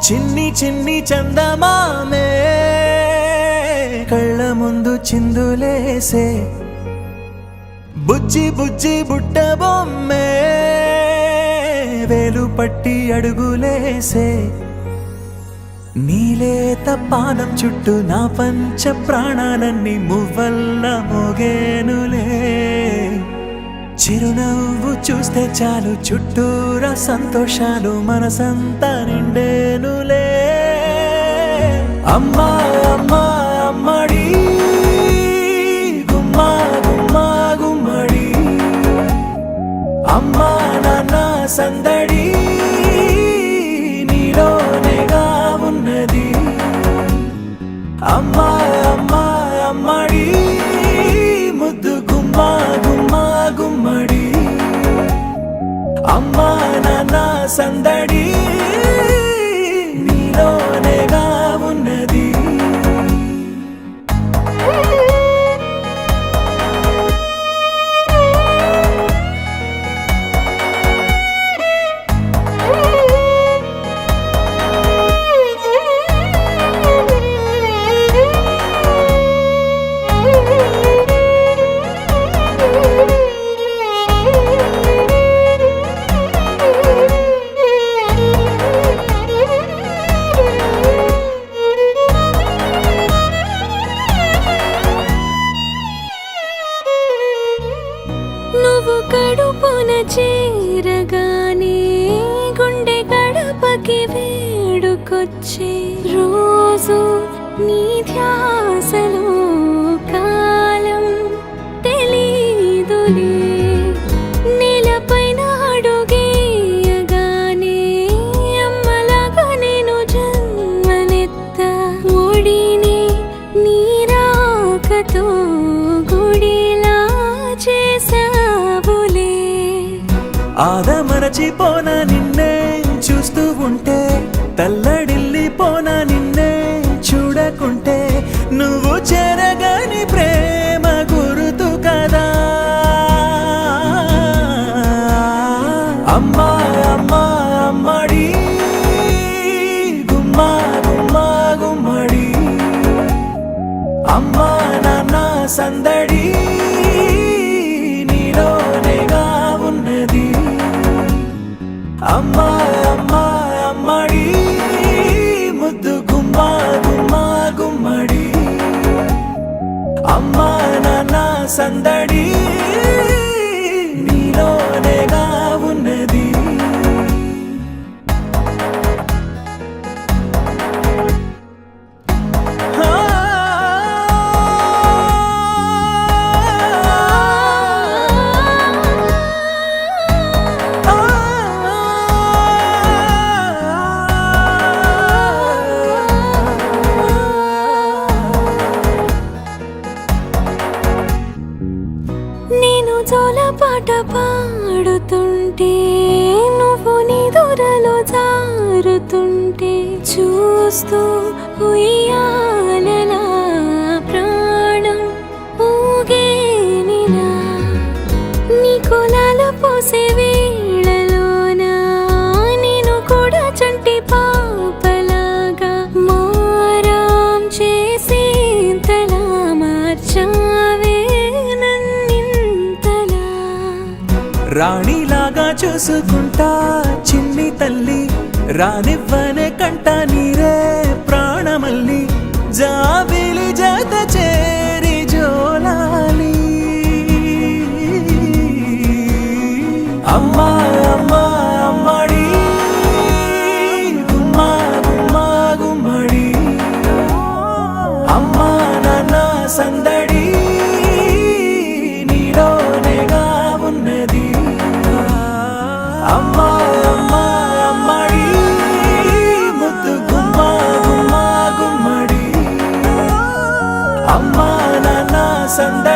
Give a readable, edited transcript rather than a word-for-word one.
చిన్ని చిన్ని చందమామే కళ్ళ ముందు చిందులేసే బుజ్జి బుజ్జి బుట్ట బొమ్మే వేలు పట్టి అడుగులేసే నీలేత పాదం చుట్టూ నా పంచ ప్రాణాలన్నీ మువ్వల్ల మోగేనులే చిరునవ్వు చూస్తే చాలు చుట్టూరా సంతోషాలు మనసంతా నిండేనులే అమ్మా అమ్మా అమ్మడి గుమ్మా గుమ్మా గుమ్మడి అమ్మా నాన్న సందడి నీలోనేగా ఉన్నది అమ్మా అమ్మా అమ్మడి ముద్దు గుమ్మా గుమ్మా గుమ్మడి అమ్మా నాన్న సందడి నీలోనేగా ఉన్నది నువ్వు కడుపున చేరగానే గుండె గడపకి వేడుకొచ్చే రోజు నీ ధ్యాసలో కాలం తెలీదులే నేలపైన అడుగేయగానే అమ్మలాగా నేను జన్మనెత్త ఒడిని నీ రాకతో గుడిలా చేసావులే ఆదమరచిపోన నిన్నే చూస్తూ ఉంటే తల్లడిల్లిపోన నిన్నే చూడకుంటే నువ్వు చెరగని ప్రేమ గురుతు కదా అమ్మా అమ్మా అమ్మడి గుమ్మా గుమ్మా గుమ్మడి అమ్మా నాన్న సందడి నీలోనేగా ఉన్నది అమ్మా అమ్మా అమ్మడి ముద్దు గుమ్మా గుమ్మా గుమ్మడి అమ్మా నాన్న సందడి నీలోనేగా ఉన్నది నేను జోలపాట పాడుతుంటే నువ్వు నీ దూరలో జారుతుంటే చూస్తూ ఉయ్యాలలా ప్రాణం ఊగేనిలా నీ కులాల పోసే వేళలోనా నేను కూడా చంటి పాపలాగా మారాం చేసేంతలా మార్చావే రాణిలాగా చూసుకుంటా చిన్ని తల్లి రానివ్వనే కంట నీరే ప్రాణమల్లి జాబిలి జత చేరి జోలాలి అమ్మా అమ్మా అమ్మడి గుమ్మా గుమ్మా గుమ్మడి అమ్మా నాన్న సందడి నీలోనేగా ఉన్నది అమ్మా అమ్మా అమ్మడి ముద్దు గుమ్మా గుమ్మా గుమ్మడి అమ్మా నాన్న సందడి